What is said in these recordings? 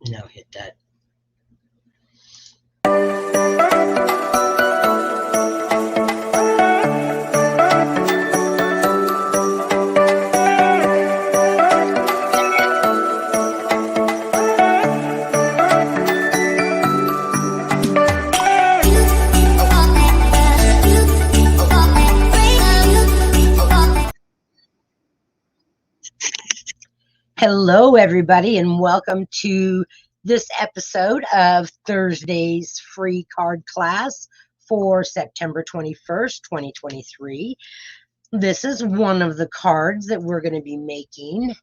Now hit that. Hello, everybody, and welcome to this episode of Thursday's free card class for September 21st, 2023. This is one of the cards that we're going to be making.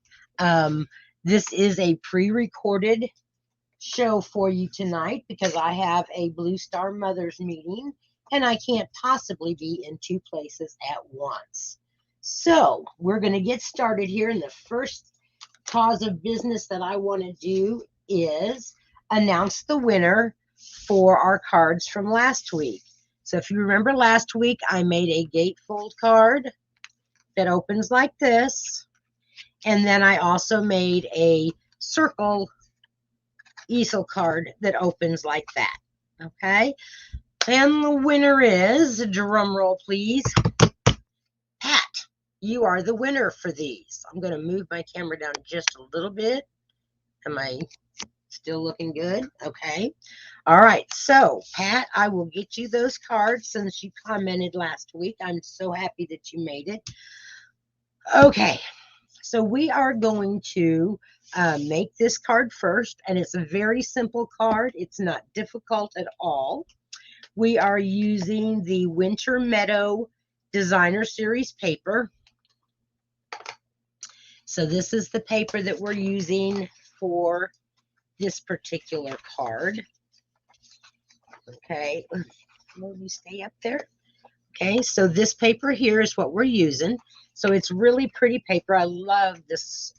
This is a pre-recorded show for you tonight because I have a Blue Star Mothers meeting and I can't possibly be in two places at once. So we're going to get started here, and the first cause of business that I want to do is announce the winner for our cards from last week. So if you remember last week, I made a gatefold card that opens like this. And then I also made a circle easel card that opens like that. Okay. And the winner is, drum roll please, Pat. You are the winner for these. I'm going to move my camera down just a little bit. Am I still looking good? Okay. All right. So, Pat, I will get you those cards since you commented last week. I'm so happy that you made it. Okay. So, we are going to make this card first, and it's a very simple card. It's not difficult at all. We are using the Winter Meadow Designer Series paper. So this is the paper that we're using for this particular card. Okay, will you stay up there? Okay, so this paper here is what we're using. So it's really pretty paper. I love this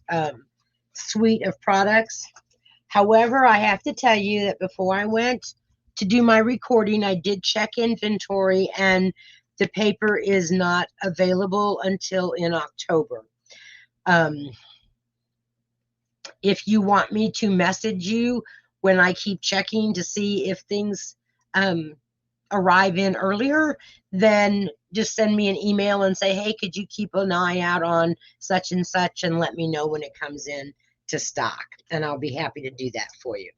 suite of products. However, I have to tell you that before I went to do my recording, I did check inventory, and the paper is not available until in October. If you want me to message you when I keep checking to see if things arrive in earlier, then just send me an email and say, hey, could you keep an eye out on such and such and let me know when it comes in to stock, and I'll be happy to do that for you.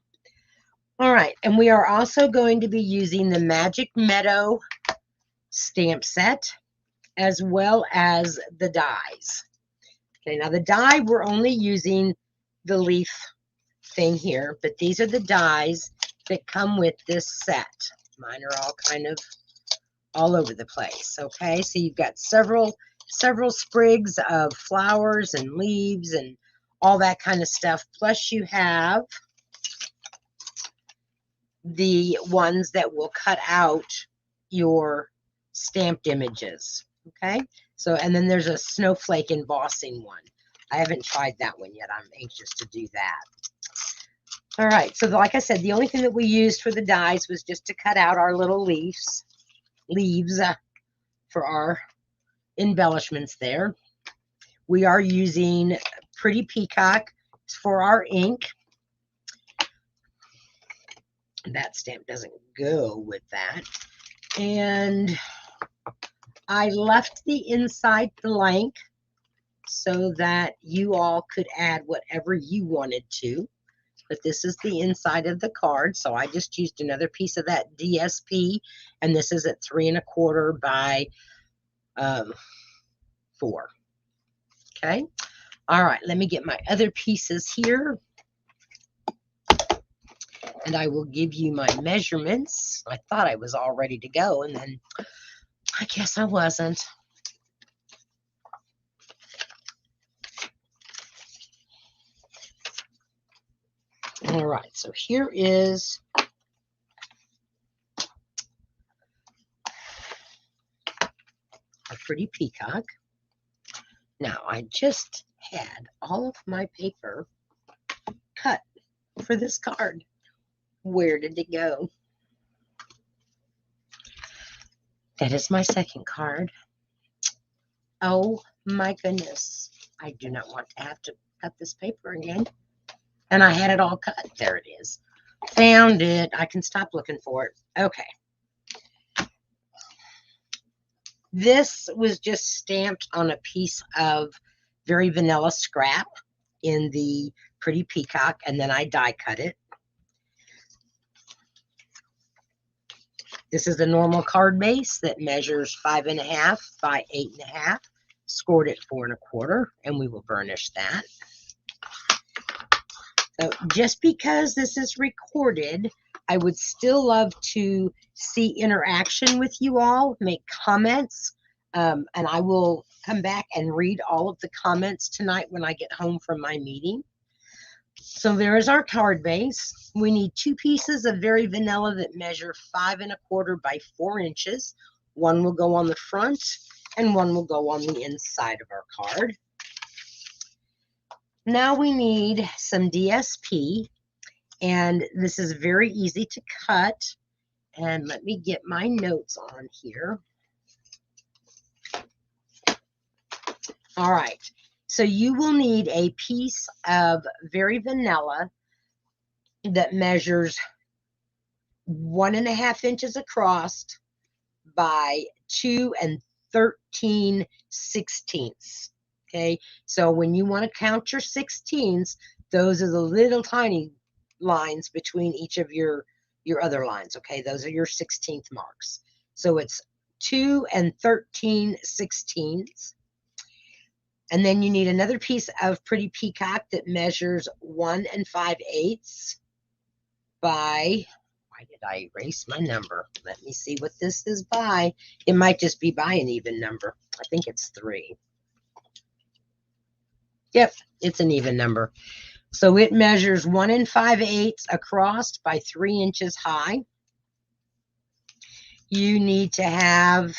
All right, and we are also going to be using the Magic Meadow stamp set as well as the dies. Okay, now the die, we're only using the leaf thing here, but these are the dies that come with this set. Mine are all kind of all over the place. Okay, so you've got several sprigs of flowers and leaves and all that kind of stuff, plus you have the ones that will cut out your stamped images. Okay, so, and then there's a snowflake embossing one. I haven't tried that one yet. I'm anxious to do that. All right, so like I said, the only thing that we used for the dies was just to cut out our little leaves for our embellishments there. We are using Pretty Peacock for our ink. That stamp doesn't go with that. And I left the inside blank so that you all could add whatever you wanted to. But this is the inside of the card. So I just used another piece of that DSP, and this is at 3 1/4 by 4. Okay. All right. Let me get my other pieces here, and I will give you my measurements. I thought I was all ready to go, and then I guess I wasn't. All right, so here is our Pretty Peacock. Now, I just had all of my paper cut for this card. Where did it go? That is my second card. Oh my goodness. I do not want to have to cut this paper again. And I had it all cut. There it is. Found it. I can stop looking for it. Okay. This was just stamped on a piece of very vanilla scrap in the Pretty Peacock, and then I die cut it. This is a normal card base that measures 5.5 by 8.5, scored at 4 1/4, and we will burnish that. So just because this is recorded, I would still love to see interaction with you all, make comments, and I will come back and read all of the comments tonight when I get home from my meeting. So there is our card base. We need 2 pieces of very vanilla that measure 5 1/4 by 4 inches. One will go on the front and one will go on the inside of our card. Now we need some DSP, and this is very easy to cut. And let me get my notes on here. All right, so you will need a piece of very vanilla that measures 1.5 inches across by 2 13/16. Okay, so when you want to count your 16ths, those are the little tiny lines between each of your other lines. Okay, those are your 16th marks. So it's 2 13/16. And then you need another piece of Pretty Peacock that measures 1 5/8 by, why did I erase my number? Let me see what this is by. It might just be by an even number. I think it's 3. Yep, it's an even number. So it measures 1 5/8 across by 3 inches high. You need to have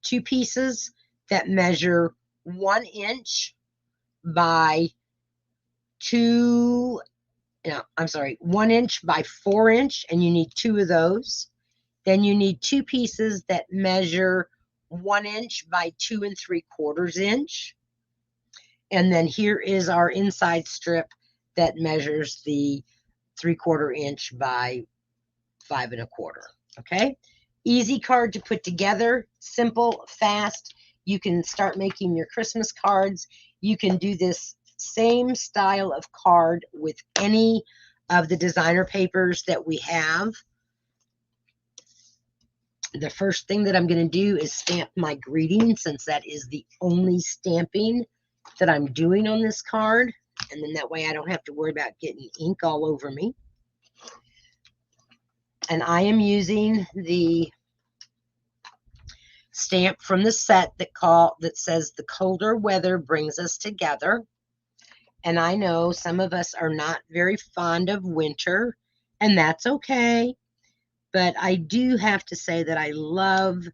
2 pieces that measure 1 inch by 1 inch by 4 inch, and you need 2 of those. Then you need 2 pieces that measure 1 inch by 2 3/4 inch. And then here is our inside strip that measures the 3/4 inch by 5 1/4. Okay, easy card to put together, simple, fast. You can start making your Christmas cards. You can do this same style of card with any of the designer papers that we have. The first thing that I'm going to do is stamp my greeting, since that is the only stamping that I'm doing on this card. And then that way I don't have to worry about getting ink all over me. And I am using the stamp from the set that says "The colder weather brings us together." And I know some of us are not very fond of winter, and that's okay. But I do have to say that I love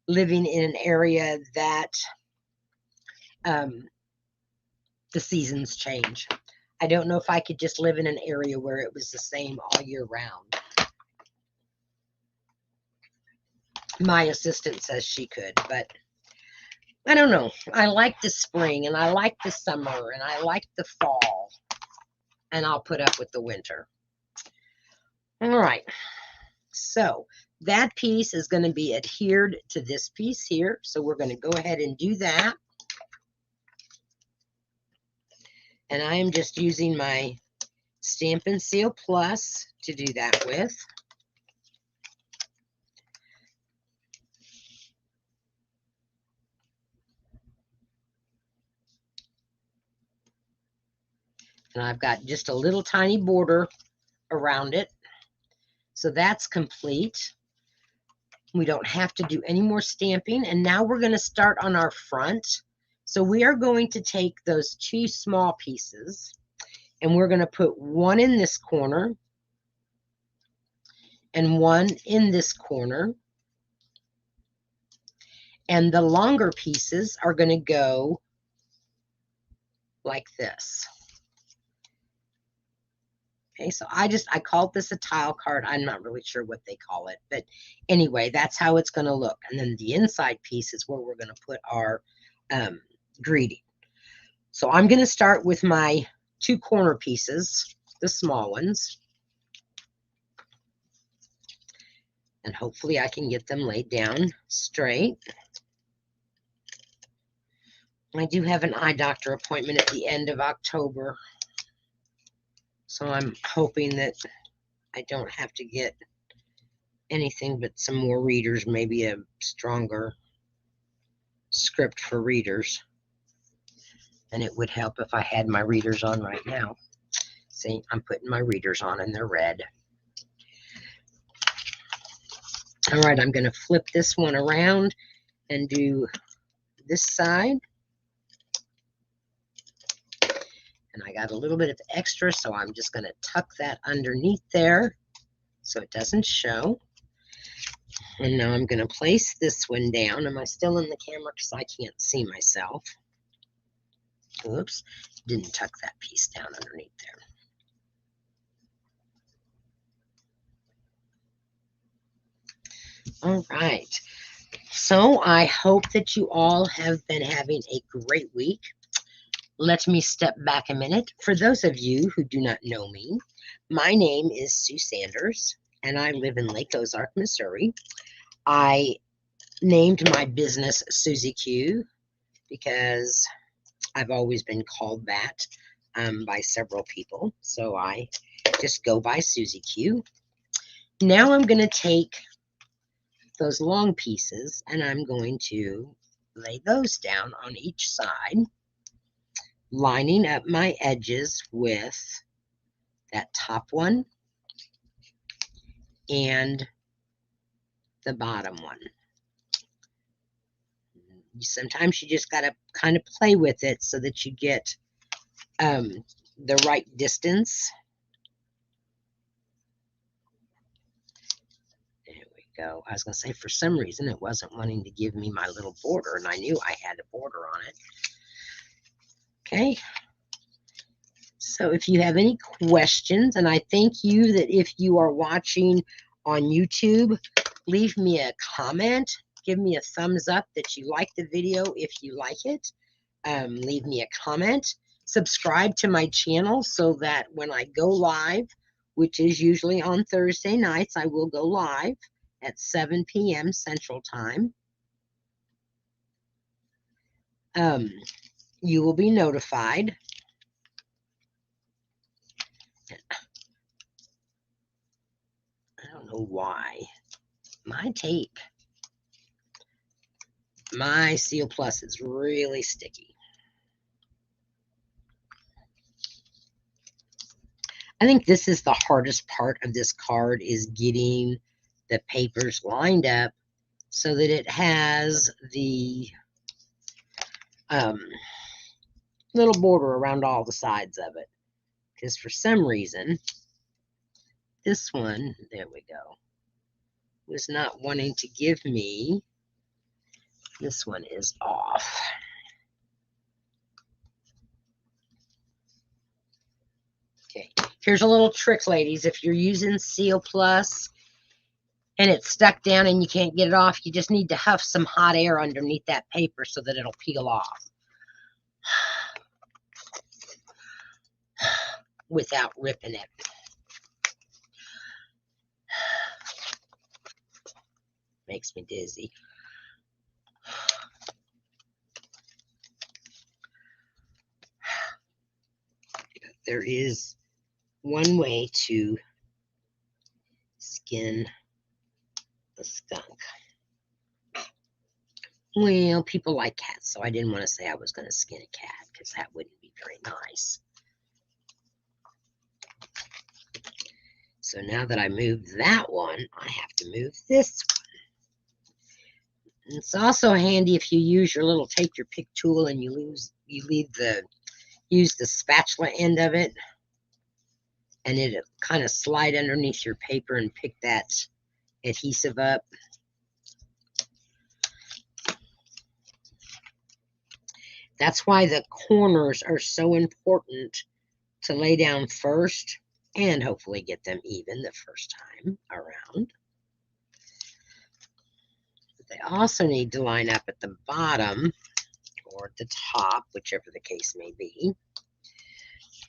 living in an area that the seasons change. I don't know if I could just live in an area where it was the same all year round. My assistant says she could, but I don't know. I like the spring, and I like the summer, and I like the fall, and I'll put up with the winter. All right. So that piece is going to be adhered to this piece here. So we're going to go ahead and do that. And I am just using my Stampin' Seal Plus to do that with. And I've got just a little tiny border around it. So that's complete. We don't have to do any more stamping. And now we're going to start on our front. So we are going to take those 2 small pieces, and we're going to put one in this corner and one in this corner. And the longer pieces are going to go like this. Okay, so I called this a tile card. I'm not really sure what they call it, but anyway, that's how it's going to look. And then the inside piece is where we're going to put our greeting. So I'm going to start with my 2 corner pieces, the small ones. And hopefully I can get them laid down straight. I do have an eye doctor appointment at the end of October. So I'm hoping that I don't have to get anything but some more readers, maybe a stronger script for readers. And it would help if I had my readers on right now. See, I'm putting my readers on and they're red. All right, I'm going to flip this one around and do this side. And I got a little bit of extra, so I'm just going to tuck that underneath there so it doesn't show. And now I'm going to place this one down. Am I still in the camera? Because I can't see myself. Oops, didn't tuck that piece down underneath there. All right. So I hope that you all have been having a great week. Let me step back a minute. For those of you who do not know me, my name is Sue Sanders, and I live in Lake Ozark, Missouri. I named my business Susie Q because I've always been called that by several people. So I just go by Susie Q. Now I'm going to take those long pieces and I'm going to lay those down on each side, lining up my edges with that top one and the bottom one. Sometimes you just got to kind of play with it so that you get the right distance. There we go. I was going to say, for some reason, it wasn't wanting to give me my little border, and I knew I had a border on it. Okay. So if you have any questions, and I thank you that if you are watching on YouTube, leave me a comment. Give me a thumbs up that you like the video if you like it. Leave me a comment. Subscribe to my channel so that when I go live, which is usually on Thursday nights, I will go live at 7 p.m. Central Time. You will be notified. I don't know why. My tape, my Seal Plus is really sticky. I think this is the hardest part of this card, is getting the papers lined up so that it has the little border around all the sides of it. Because for some reason, this one, there we go, was not wanting to give me. This one is off. Okay, here's a little trick, ladies. If you're using Seal Plus and it's stuck down and you can't get it off, you just need to huff some hot air underneath that paper so that it'll peel off without ripping it. Makes me dizzy. There is one way to skin a skunk. Well, people like cats, so I didn't want to say I was going to skin a cat because that wouldn't be very nice. So now that I moved that one, I have to move this one. It's also handy if you use your little take your pick tool and use the spatula end of it, and it'll kind of slide underneath your paper and pick that adhesive up. That's why the corners are so important to lay down first and hopefully get them even the first time around. But they also need to line up at the bottom or at the top, whichever the case may be.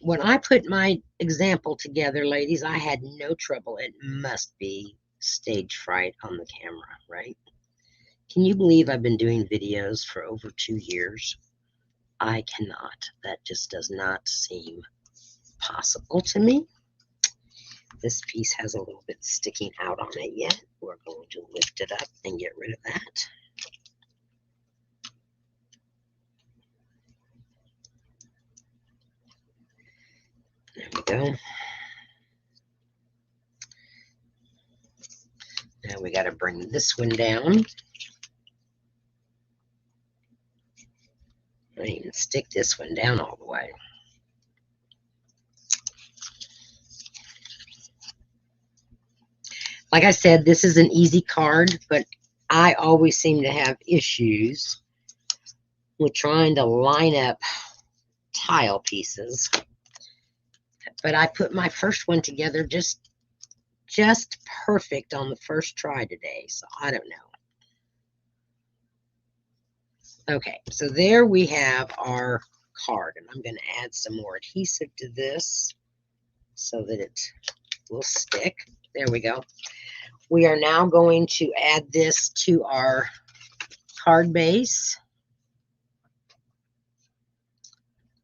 when I put my example together, ladies, I had no trouble. It must be stage fright on the camera, right? Can you believe I've been doing videos for over 2 years? I cannot. That just does not seem possible to me. This piece has a little bit sticking out on it yet. We're going to lift it up and get rid of that. There we go. Now we got to bring this one down. I didn't even stick this one down all the way. Like I said, this is an easy card, but I always seem to have issues with trying to line up tile pieces. But I put my first one together just perfect on the first try today, so I don't know. Okay, so there we have our card, and I'm going to add some more adhesive to this so that it will stick. There we go. We are now going to add this to our card base.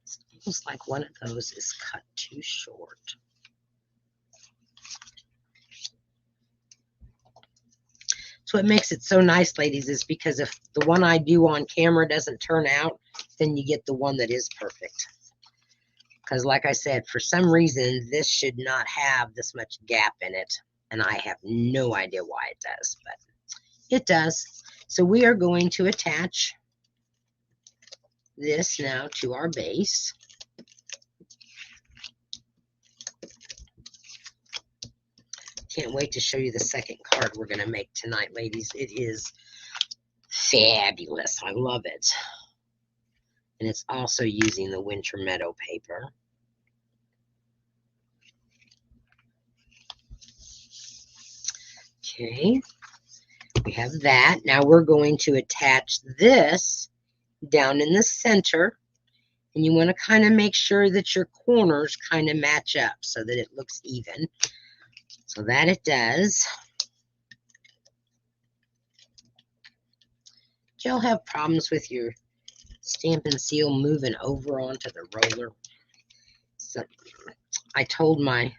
It's almost like one of those is cut too short. So what makes it so nice, ladies, is because if the one I do on camera doesn't turn out, then you get the one that is perfect. Because like I said, for some reason, this should not have this much gap in it. And I have no idea why it does, but it does. So we are going to attach this now to our base. Can't wait to show you the second card we're going to make tonight, ladies. It is fabulous. I love it. And it's also using the Winter Meadow paper. Okay, we have that. Now we're going to attach this down in the center. And you want to kind of make sure that your corners kind of match up so that it looks even. So that it does. Do y'all have problems with your Stampin' Seal moving over onto the roller? So I told my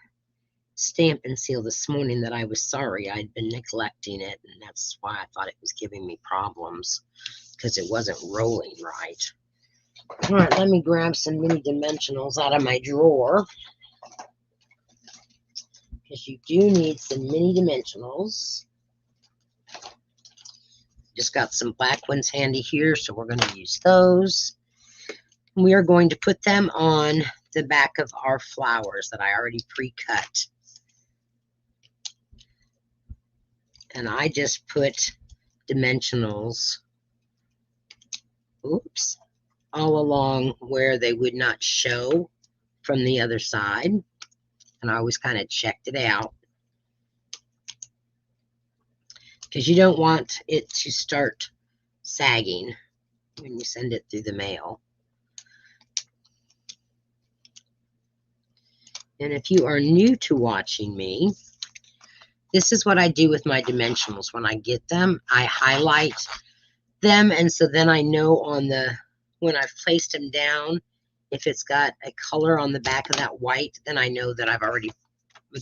Stampin' Seal this morning that I was sorry I'd been neglecting it, and that's why I thought it was giving me problems, because it wasn't rolling right. All right, let me grab some mini dimensionals out of my drawer, because you do need some mini dimensionals. Just got some black ones handy here, so we're going to use those. We are going to put them on the back of our flowers that I already pre-cut. And I just put dimensionals, oops, all along where they would not show from the other side. And I always kind of checked it out, because you don't want it to start sagging when you send it through the mail. And if you are new to watching me, this is what I do with my dimensionals. When I get them, I highlight them, and so then I know on the, when I've placed them down, if it's got a color on the back of that white, then I know that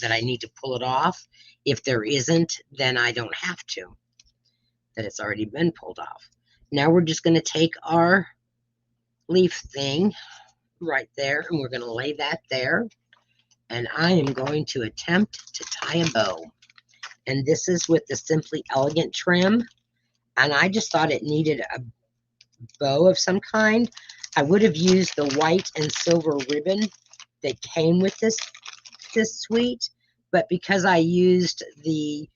that I need to pull it off. If there isn't, then I don't have to, that it's already been pulled off. Now we're just going to take our leaf thing right there, and we're going to lay that there. And I am going to attempt to tie a bow. And this is with the Simply Elegant trim. And I just thought it needed a bow of some kind. I would have used the white and silver ribbon that came with this suite, but because I used the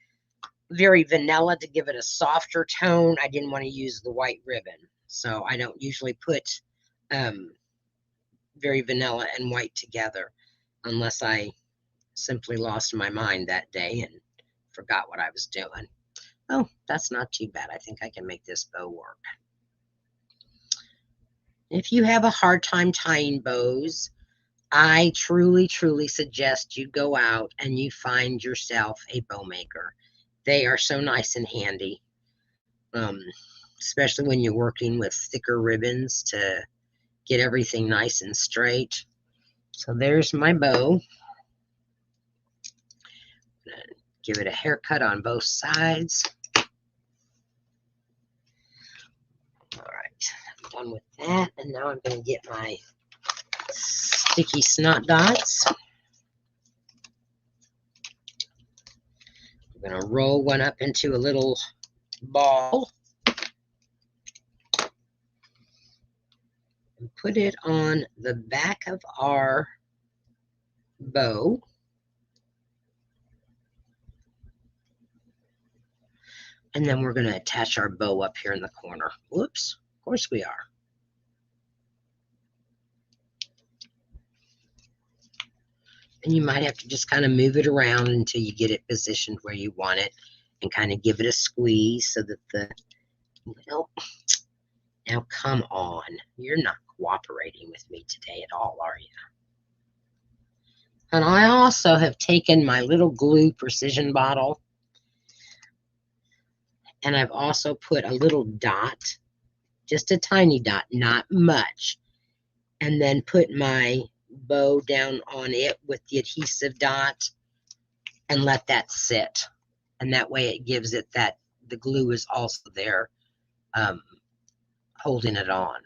very vanilla to give it a softer tone, I didn't want to use the white ribbon. So I don't usually put very vanilla and white together unless I simply lost my mind that day and forgot what I was doing. Oh, that's not too bad. I think I can make this bow work. If you have a hard time tying bows, I truly, truly suggest you go out and you find yourself a bow maker. They are so nice and handy, um, especially when you're working with thicker ribbons to get everything nice and straight. So there's my bow. Give it a haircut on both sides. All right, I'm done with that. And now I'm going to get my sticky snot dots. I'm going to roll one up into a little ball and put it on the back of our bow. And then we're going to attach our bow up here in the corner. Whoops, of course we are. And you might have to just kind of move it around until you get it positioned where you want it and kind of give it a squeeze so that the, well, now come on. You're not cooperating with me today at all, are you? And I also have taken my little glue precision bottle and I've also put a little dot, just a tiny dot, not much, and then put my bow down on it with the adhesive dot and let that sit. And that way it gives it that the glue is also there holding it on.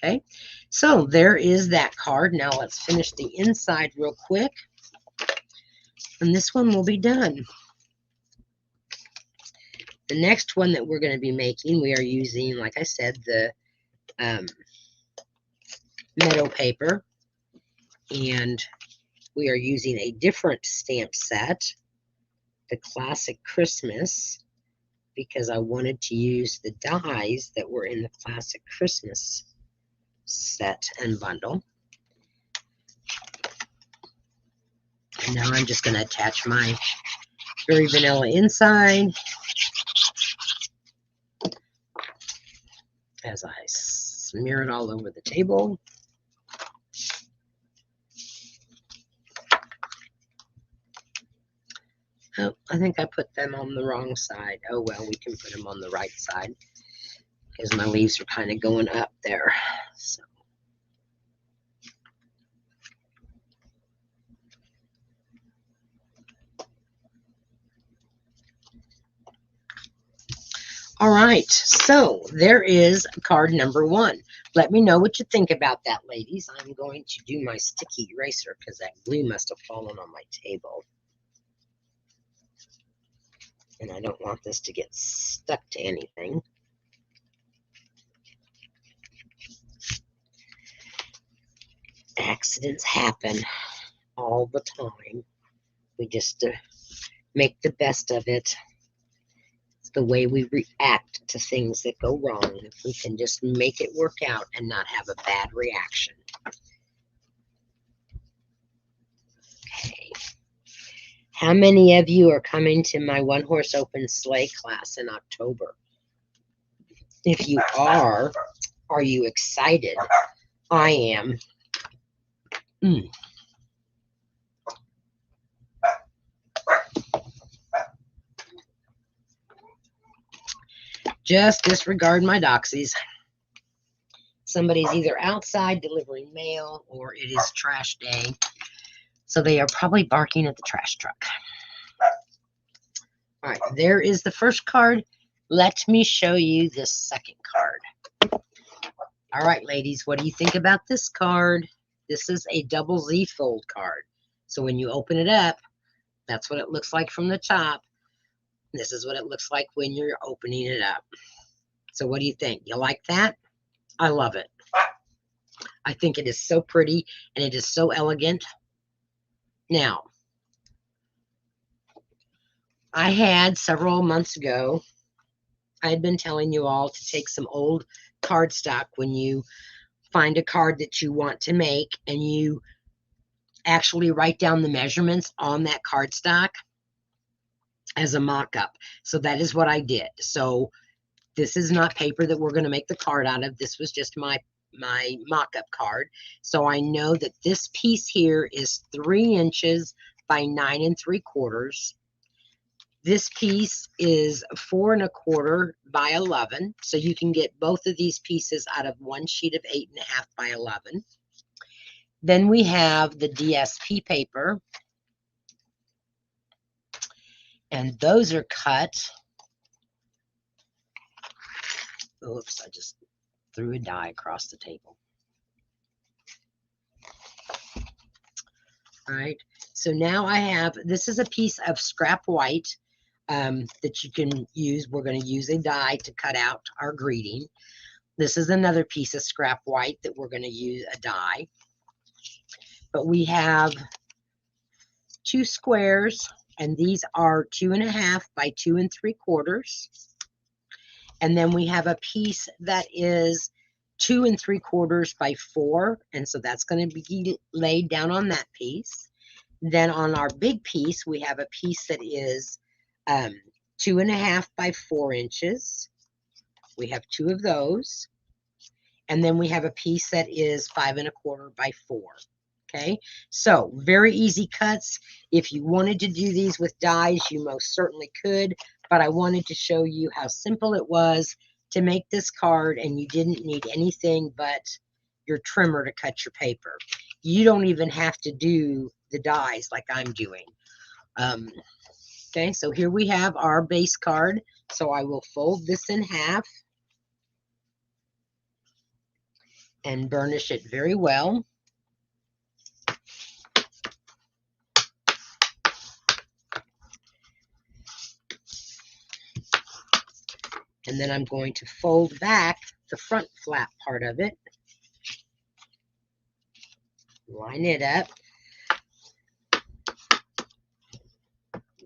Okay, so there is that card. Now let's finish the inside real quick. And this one will be done. The next one that we're going to be making, we are using, like I said, the meadow paper. And we are using a different stamp set, the Classic Christmas, because I wanted to use the dies that were in the Classic Christmas set and bundle. And now I'm just going to attach my Very Vanilla inside as I smear it all over the table. Oh, I think I put them on the wrong side. Oh, well, we can put them on the right side because my leaves are kind of going up there. So. All right, so there is card number one. Let me know what you think about that, ladies. I'm going to do my sticky eraser because that glue must have fallen on my table. And I don't want this to get stuck to anything. Accidents happen all the time. We just make the best of it. It's the way we react to things that go wrong. If we can just make it work out and not have a bad reaction. Okay. How many of you are coming to my One Horse Open Sleigh class in October? If you are you excited? I am. Just disregard my doxies. Somebody's either outside delivering mail or it is trash day. So they are probably barking at the trash truck. All right, there is the first card. Let me show you this second card. All right, ladies, what do you think about this card? This is a double Z fold card. So when you open it up, that's what it looks like from the top. This is what it looks like when you're opening it up. So what do you think? You like that? I love it. I think it is so pretty and it is so elegant. Now, I had several months ago, I had been telling you all to take some old cardstock when you find a card that you want to make and you actually write down the measurements on that cardstock as a mock-up. So that is what I did. So this is not paper that we're going to make the card out of. This was just my my mock-up card. So I know that this piece here is 3 inches by 9 3/4. This piece is 4 1/4 by 11. So you can get both of these pieces out of one sheet of 8 1/2 by 11. Then we have the DSP paper. And those are cut. Oops, I just threw a die across the table. All right, so now I have, this is a piece of scrap white that you can use. We're going to use a die to cut out our greeting. This is another piece of scrap white that we're going to use a die. But we have 2 squares, and these are 2 1/2 by 2 3/4. And then we have a piece that is 2 3/4 by 4. And so that's going to be laid down on that piece. Then on our big piece, we have a piece that is 2 1/2 by 4 inches. We have 2 of those. And then we have a piece that is 5 1/4 by 4. Okay, so very easy cuts. If you wanted to do these with dies, you most certainly could, but I wanted to show you how simple it was to make this card, and you didn't need anything but your trimmer to cut your paper. You don't even have to do the dies like I'm doing. Okay, so here we have our base card. So I will fold this in half and burnish it very well. And then I'm going to fold back the front flap part of it. Line it up.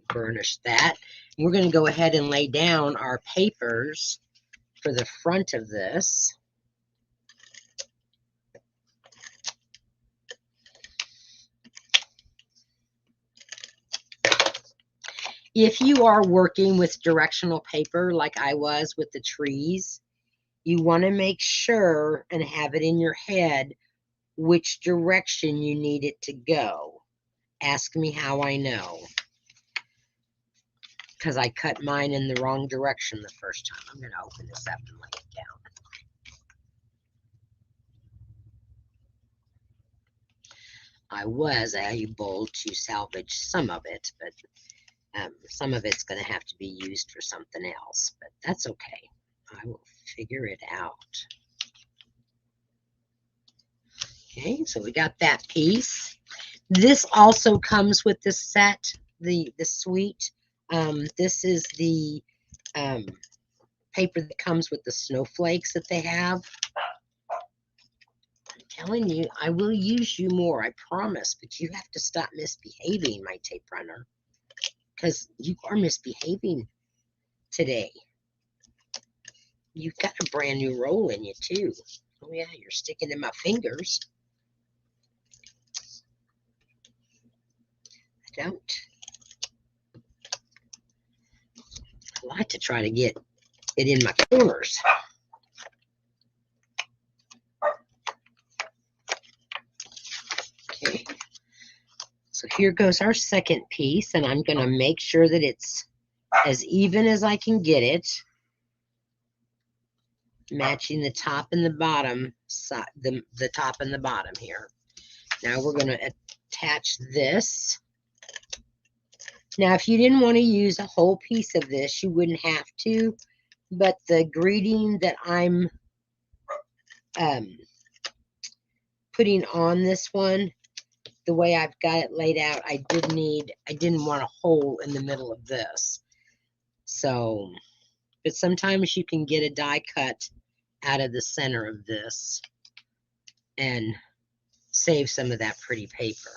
Burnish that. We're going to go ahead and lay down our papers for the front of this. If you are working with directional paper like I was with the trees, you want to make sure and have it in your head which direction you need it to go. Ask me how I know. Because I cut mine in the wrong direction the first time. I'm going to open this up and lay it down. I was able to salvage some of it, but some of it's going to have to be used for something else, but that's okay. I will figure it out. Okay, so we got that piece. This also comes with the set, the suite. This is the paper that comes with the snowflakes that they have. I'm telling you, I will use you more, I promise, but you have to stop misbehaving, my tape runner, because you are misbehaving today. You've got a brand new roll in you, too. Oh, yeah, you're sticking in my fingers. I don't. I like to try to get it in my corners. Okay. So here goes our second piece, and I'm going to make sure that it's as even as I can get it, matching the top and the bottom side, the top and the bottom here. Now we're going to attach this. Now, if you didn't want to use a whole piece of this, you wouldn't have to, but the greeting that I'm putting on this one, the way I've got it laid out, I didn't want a hole in the middle of this. So, but sometimes you can get a die cut out of the center of this and save some of that pretty paper.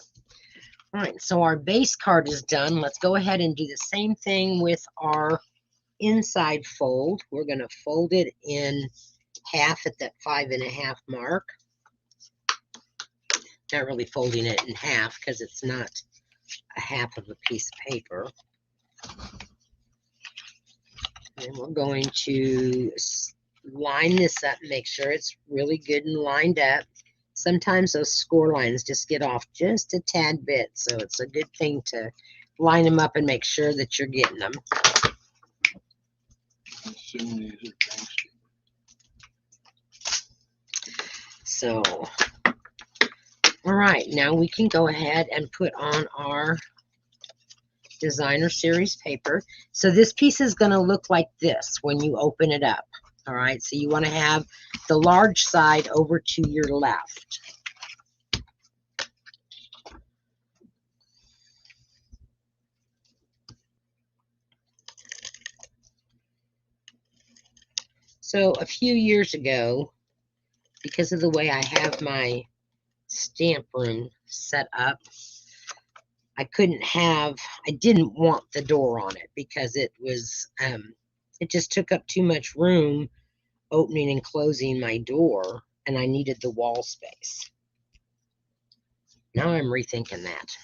All right, so our base card is done. Let's go ahead and do the same thing with our inside fold. We're going to fold it in half at that 5 1/2 mark. Not really folding it in half because it's not a half of a piece of paper. And we're going to line this up, make sure it's really good and lined up. Sometimes those score lines just get off just a tad bit, so it's a good thing to line them up and make sure that you're getting them. So, all right, now we can go ahead and put on our designer series paper. So this piece is going to look like this when you open it up. All right, so you want to have the large side over to your left. So a few years ago, because of the way I have my stamp room set up, I didn't want the door on it because it just took up too much room opening and closing my door, and I needed the wall space. Now I'm rethinking that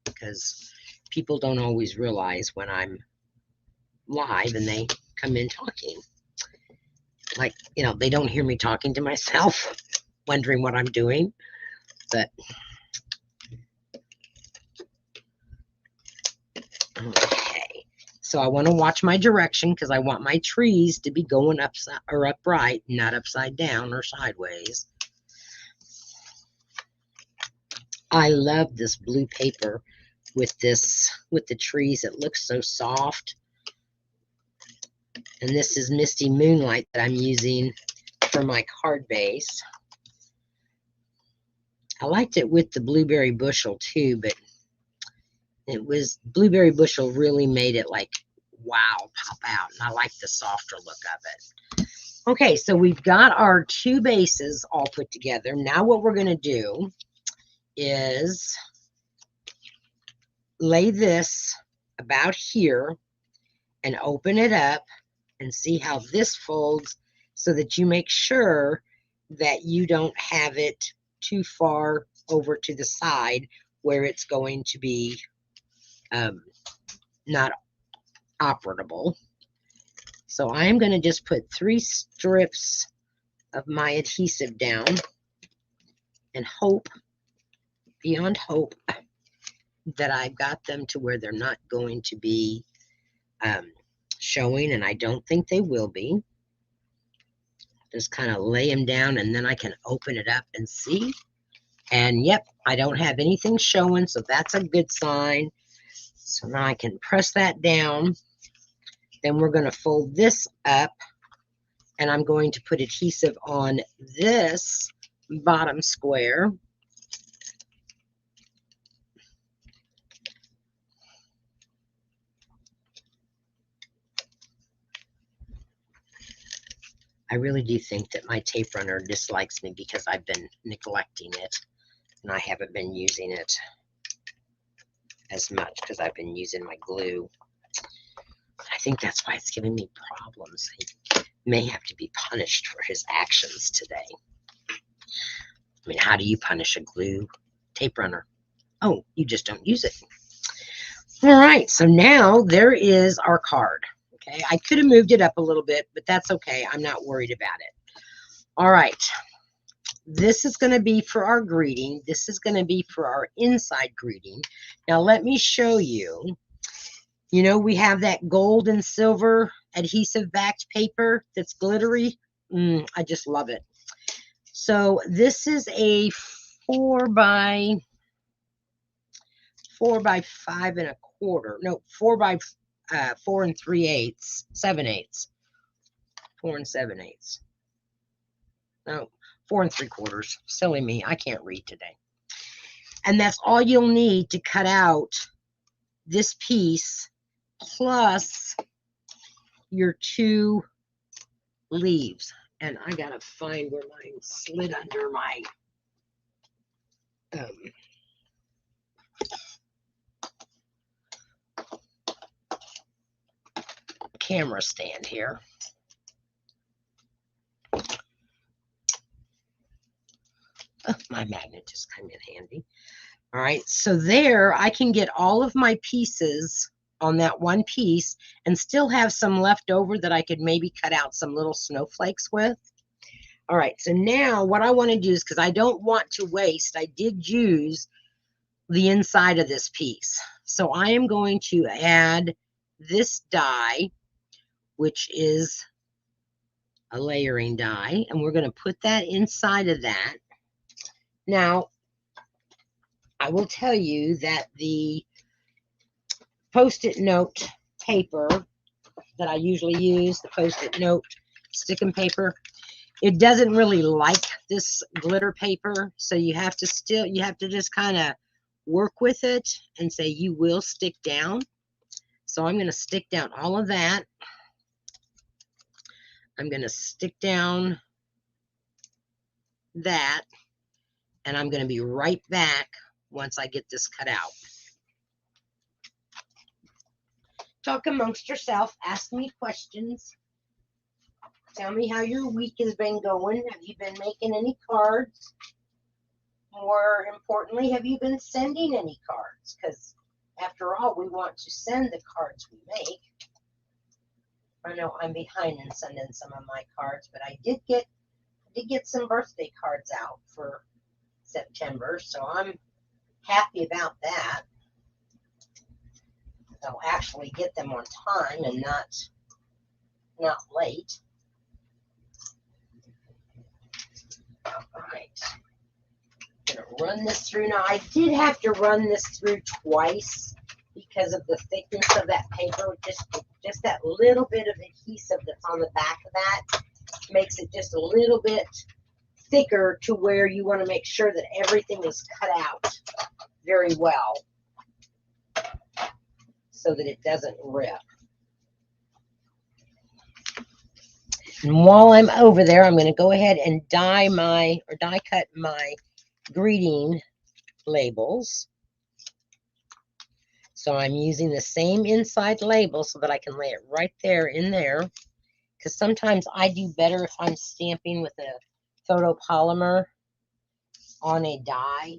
because people don't always realize when I'm live and they come in talking. Like, they don't hear me talking to myself, wondering what I'm doing. But, okay. So I want to watch my direction because I want my trees to be going upright, not upside down or sideways. I love this blue paper with the trees. It looks so soft. And this is Misty Moonlight that I'm using for my card base. I liked it with the Blueberry Bushel too, but Blueberry Bushel really made it like, wow, pop out. And I like the softer look of it. Okay, so we've got our two bases all put together. Now what we're going to do is lay this about here and open it up and see how this folds so that you make sure that you don't have it too far over to the side where it's going to be not operable. So I'm going to just put 3 strips of my adhesive down and hope, beyond hope, that I've got them to where they're not going to be showing, and I don't think they will be. Just kind of lay them down, and then I can open it up and see. And yep, I don't have anything showing, so that's a good sign. So now I can press that down. Then we're going to fold this up, and I'm going to put adhesive on this bottom square. I really do think that my tape runner dislikes me because I've been neglecting it, and I haven't been using it as much because I've been using my glue. I think that's why it's giving me problems. He may have to be punished for his actions today. I mean, how do you punish a glue tape runner? Oh, you just don't use it. All right, so now there is our card. Okay, I could have moved it up a little bit, but that's okay. I'm not worried about it. All right, this is going to be for our greeting. This is going to be for our inside greeting. Now, let me show you. You know, we have that gold and silver adhesive backed paper that's glittery. I just love it. So this is a 4 by 5 1/4. No, 4 by 4 3/8, 7/8, 4 7/8. No, 4 3/4. Silly me, I can't read today. And that's all you'll need to cut out this piece plus your 2 leaves. And I gotta find where mine slid under my camera stand here. Oh, my magnet just came in handy. All right, so there I can get all of my pieces on that one piece and still have some left over that I could maybe cut out some little snowflakes with. All right, so now what I want to do is, because I don't want to waste, I did use the inside of this piece. So I am going to add this die, which is a layering die, and we're going to put that inside of that. Now, I will tell you that the Post-it note paper that I usually use, the Post-it note sticking paper, it doesn't really like this glitter paper, so you have to just kind of work with it and say you will stick down. So I'm going to stick down all of that. I'm going to stick down that, and I'm going to be right back once I get this cut out. Talk amongst yourself, ask me questions. Tell me how your week has been going. Have you been making any cards? More importantly, have you been sending any cards? Because after all, we want to send the cards we make. I know I'm behind in sending some of my cards, but I did get some birthday cards out for September, so I'm happy about that. I'll actually get them on time and not late. All right. I'm going to run this through. Now, I did have to run this through twice because of the thickness of that paper. Just that little bit of adhesive that's on the back of that makes it just a little bit thicker to where you want to make sure that everything is cut out very well so that it doesn't rip. And while I'm over there, I'm going to go ahead and die cut my greeting labels. So I'm using the same inside label so that I can lay it right there in there. Because sometimes I do better if I'm stamping with a photopolymer on a die,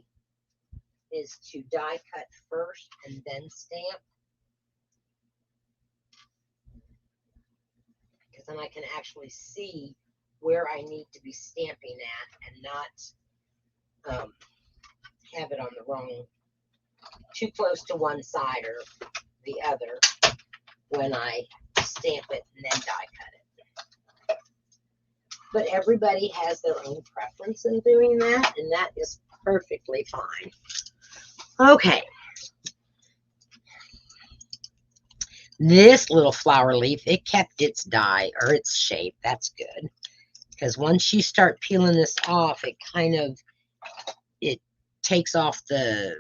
is to die cut first and then stamp. Because then I can actually see where I need to be stamping at and not have it on the wrong, too close to one side or the other when I stamp it and then die cut it. But everybody has their own preference in doing that, and that is perfectly fine. Okay. This little flower leaf, it kept its die or its shape. That's good. Because once you start peeling this off, it takes off the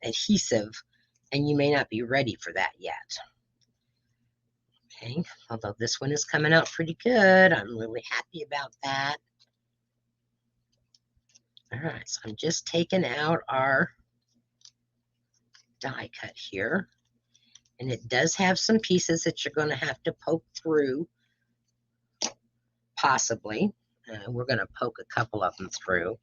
adhesive, and you may not be ready for that yet. Okay, although this one is coming out pretty good. I'm really happy about that. All right, so I'm just taking out our die cut here. And it does have some pieces that you're going to have to poke through, possibly. We're going to poke a couple of them through.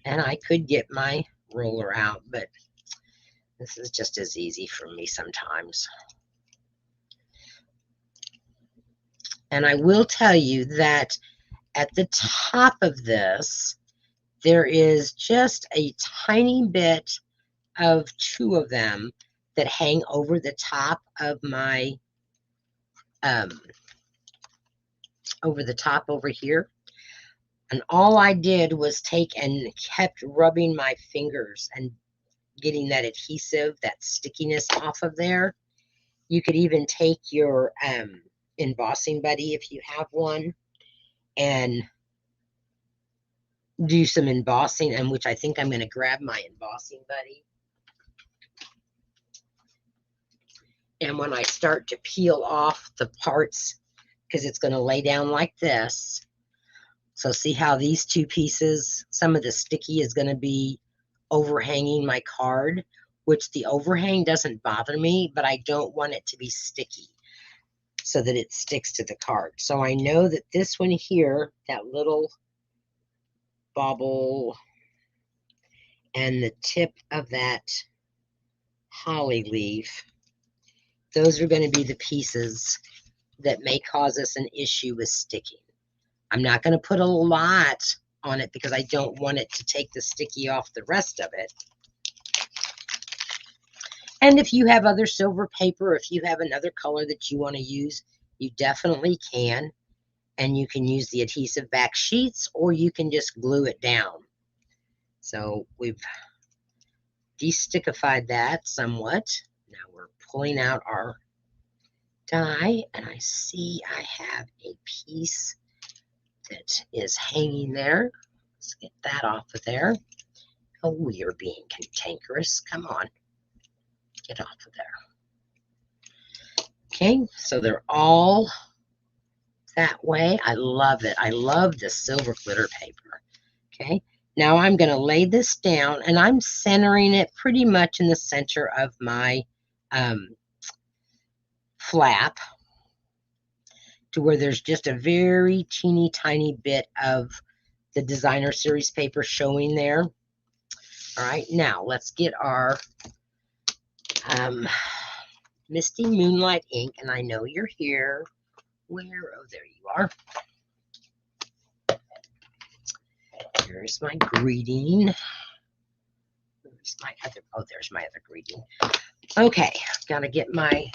And I could get my ruler out, but this is just as easy for me sometimes. And I will tell you that at the top of this, there is just a tiny bit of two of them that hang over the top of my, over here. And all I did was take and kept rubbing my fingers and getting that adhesive, that stickiness off of there. You could even take your embossing buddy if you have one and do some embossing, and which I think I'm going to grab my embossing buddy. And when I start to peel off the parts, because it's going to lay down like this. So see how these two pieces, some of the sticky is going to be overhanging my card, which the overhang doesn't bother me, but I don't want it to be sticky so that it sticks to the card. So I know that this one here, that little bobble and the tip of that holly leaf. Those are going to be the pieces that may cause us an issue with sticking. I'm not going to put a lot on it because I don't want it to take the sticky off the rest of it. And if you have other silver paper, if you have another color that you want to use, you definitely can. And you can use the adhesive back sheets, or you can just glue it down. So we've destickified that somewhat. Now we're pulling out our die, and I see I have a piece that is hanging there. Let's get that off of there. Oh, we are being cantankerous. Come on. Get off of there. Okay, so they're all that way. I love it. I love the silver glitter paper. Okay, now I'm going to lay this down, and I'm centering it pretty much in the center of my flap, to where there's just a very teeny tiny bit of the designer series paper showing there. All right, now let's get our Misty Moonlight ink, and I know you're here. Where? Oh, there you are. Here's my greeting. Where's my other? Oh, there's my other greeting. Okay, gotta get my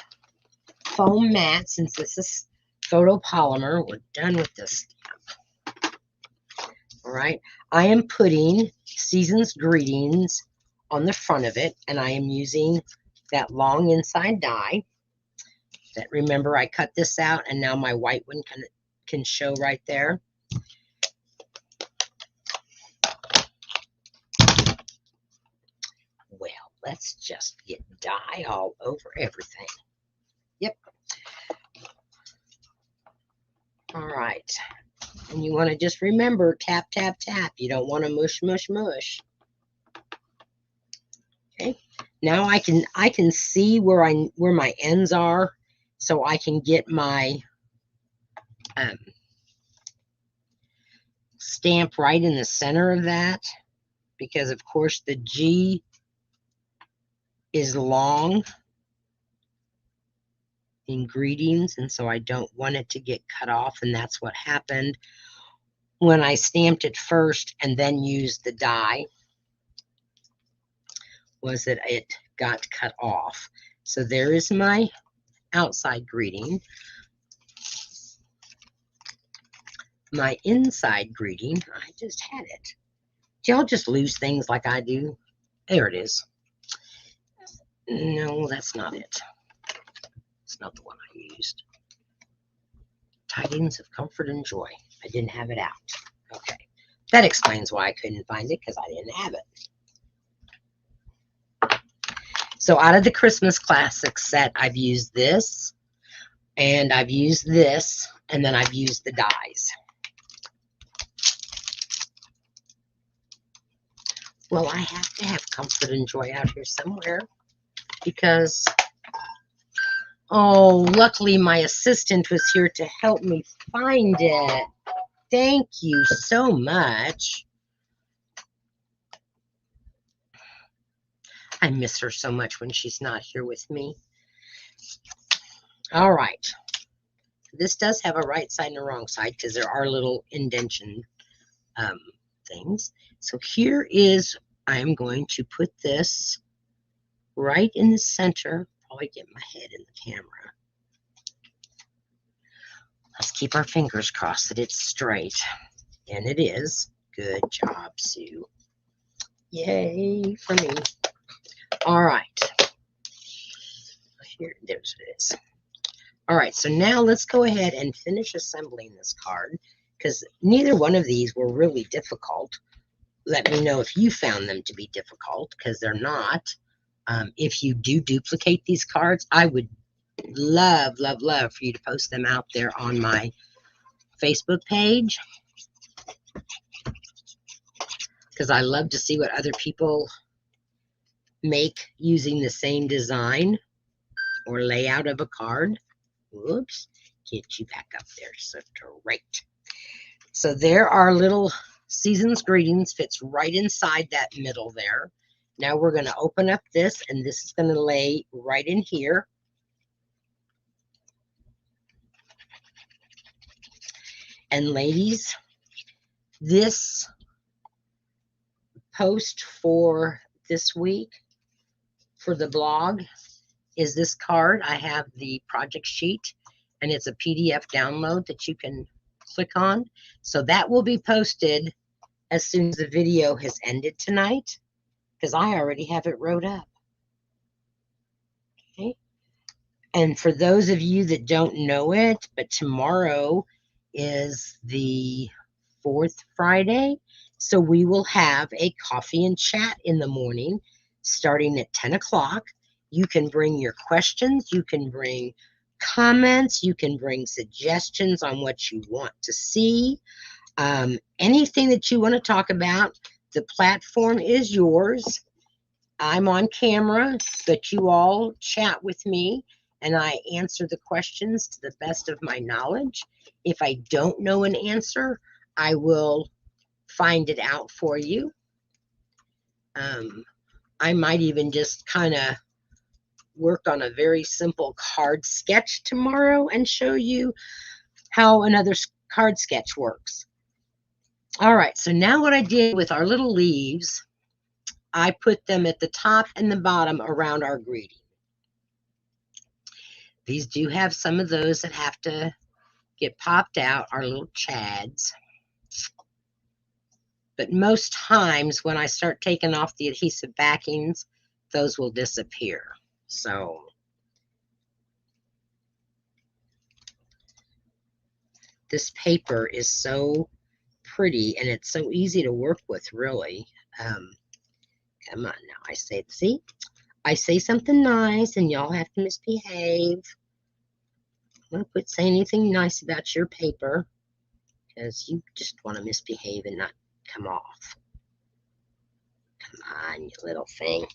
foam mat. Since this is photopolymer, we're done with this stamp. All right, I am putting Season's Greetings on the front of it, and I am using that long inside die. That, remember, I cut this out, and now my white one can show right there. Well, let's just get dye all over everything. Yep. All right. And you want to just remember, tap, tap, tap. You don't want to mush, mush, mush. Okay. Now I can see where my ends are, so I can get my stamp right in the center of that, because of course the G is long in greetings, and so I don't want it to get cut off, and that's what happened when I stamped it first and then used the die, was that it got cut off. So there is my outside greeting. My inside greeting, I just had it. Do y'all just lose things like I do? There it is. No, that's not it. It's not the one I used. Tidings of Comfort and Joy. I didn't have it out. Okay. That explains why I couldn't find it, because I didn't have it. So out of the Christmas Classics set, I've used this, and I've used this, and then I've used the dies. Well, I have to have Comfort and Joy out here somewhere, because, oh, luckily my assistant was here to help me find it. Thank you so much. I miss her so much when she's not here with me. All right. This does have a right side and a wrong side, because there are little indentation things. So here is, I'm going to put this right in the center. Probably get my head in the camera. Let's keep our fingers crossed that it's straight. And it is. Good job, Sue. Yay for me. All right. Here, there's it is. All right, so now let's go ahead and finish assembling this card, because neither one of these were really difficult. Let me know if you found them to be difficult, because they're not. If you do duplicate these cards, I would love, love, love for you to post them out there on my Facebook page, because I love to see what other people make using the same design or layout of a card. Whoops, get you back up there. So great. So there are little Season's Greetings, fits right inside that middle there. Now we're going to open up this, and this is going to lay right in here. And ladies, this post for this week for the blog is this card. I have the project sheet, and it's a PDF download that you can click on. So that will be posted as soon as the video has ended tonight, because I already have it wrote up. Okay. And for those of you that don't know it, but tomorrow is the 4th Friday. So we will have a coffee and chat in the morning starting at 10 o'clock. You can bring your questions. You can bring comments. You can bring suggestions on what you want to see. Anything that you want to talk about, the platform is yours. I'm on camera, but you all chat with me, and I answer the questions to the best of my knowledge. If I don't know an answer, I will find it out for you. I might even just kind of work on a very simple card sketch tomorrow and show you how another card sketch works. All right, so now what I did with our little leaves, I put them at the top and the bottom around our greeting. These do have some of those that have to get popped out, our little chads. But most times when I start taking off the adhesive backings, those will disappear. So this paper is so pretty, and it's so easy to work with, really. Come on now, I say something nice, and y'all have to misbehave. I'm going to quit saying anything nice about your paper, because you just want to misbehave and not come off. Come on, you little thing.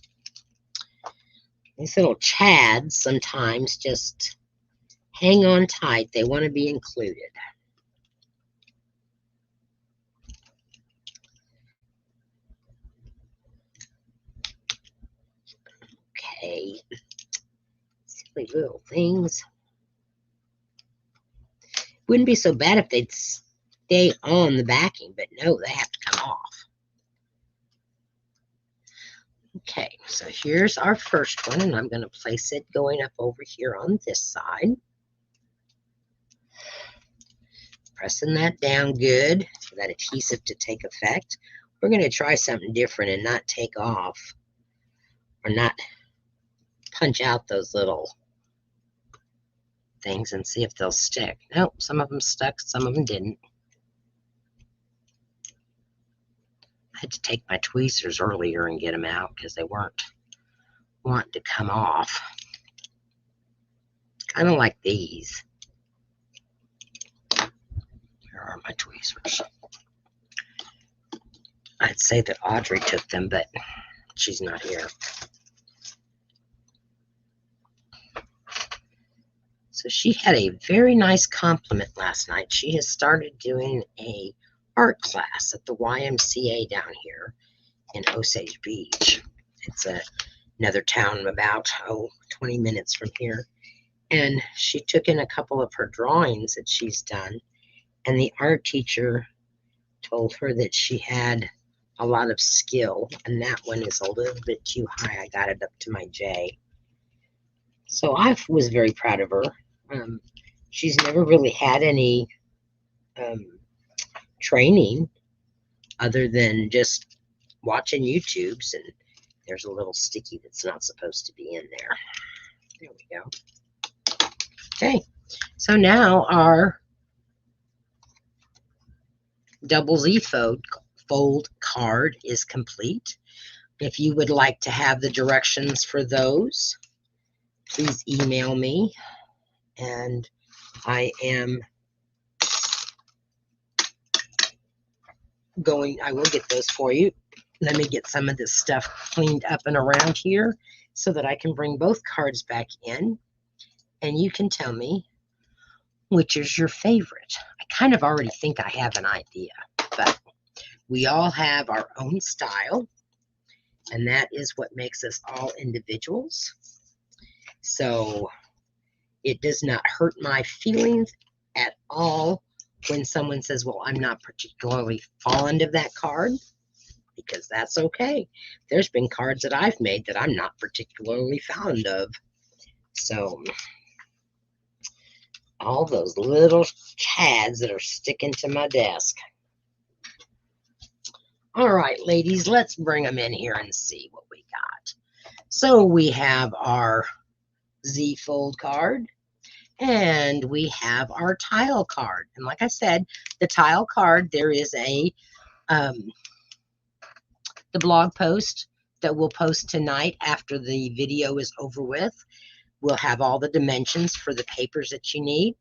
These little chads sometimes just hang on tight. They want to be included. Okay. Silly little things. Wouldn't be so bad if they'd stay on the backing, but no, they have to come off. Okay, so here's our first one, and I'm going to place it going up over here on this side. Pressing that down good for that adhesive to take effect. We're going to try something different and not take off or not punch out those little things and see if they'll stick. Nope, some of them stuck, some of them didn't. I had to take my tweezers earlier and get them out because they weren't wanting to come off. Kind of like these. Here are my tweezers. I'd say that Audrey took them, but she's not here. So she had a very nice compliment last night. She has started doing a art class at the YMCA down here in Osage Beach. It's another town about 20 minutes from here. And she took in a couple of her drawings that she's done, and the art teacher told her that she had a lot of skill, and that one is a little bit too high. I got it up to my J. So I was very proud of her. She's never really had any training other than just watching YouTubes, and there's a little sticky that's not supposed to be in there. There we go. Okay, so now our double Z fold card is complete. If you would like to have the directions for those, please email me, and I will get those for you. Let me get some of this stuff cleaned up and around here so that I can bring both cards back in, and you can tell me which is your favorite. I kind of already think I have an idea, but we all have our own style. And that is what makes us all individuals. So it does not hurt my feelings at all when someone says, well, I'm not particularly fond of that card, because that's okay. There's been cards that I've made that I'm not particularly fond of. So all those little chads that are sticking to my desk. All right, ladies, let's bring them in here and see what we got. So we have our Z Fold card, and we have our tile card. And like I said, the tile card, there is the blog post that we'll post tonight after the video is over with. We'll have all the dimensions for the papers that you need.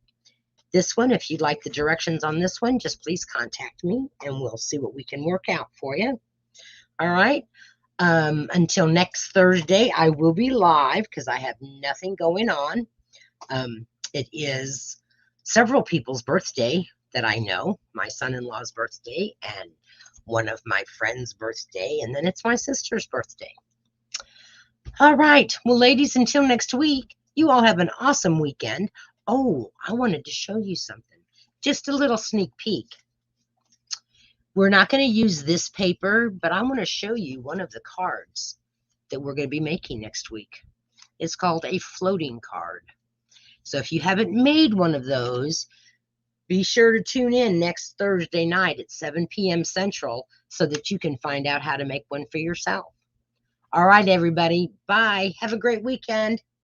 This one, if you'd like the directions on this one, just please contact me and we'll see what we can work out for you. All right. Until next Thursday, I will be live because I have nothing going on. It is several people's birthday that I know, my son-in-law's birthday and one of my friends' birthday, and then it's my sister's birthday. All right. Well, ladies, until next week, you all have an awesome weekend. Oh, I wanted to show you something. Just a little sneak peek. We're not going to use this paper, but I want to show you one of the cards that we're going to be making next week. It's called a floating card. So if you haven't made one of those, be sure to tune in next Thursday night at 7 p.m. Central so that you can find out how to make one for yourself. All right, everybody. Bye. Have a great weekend.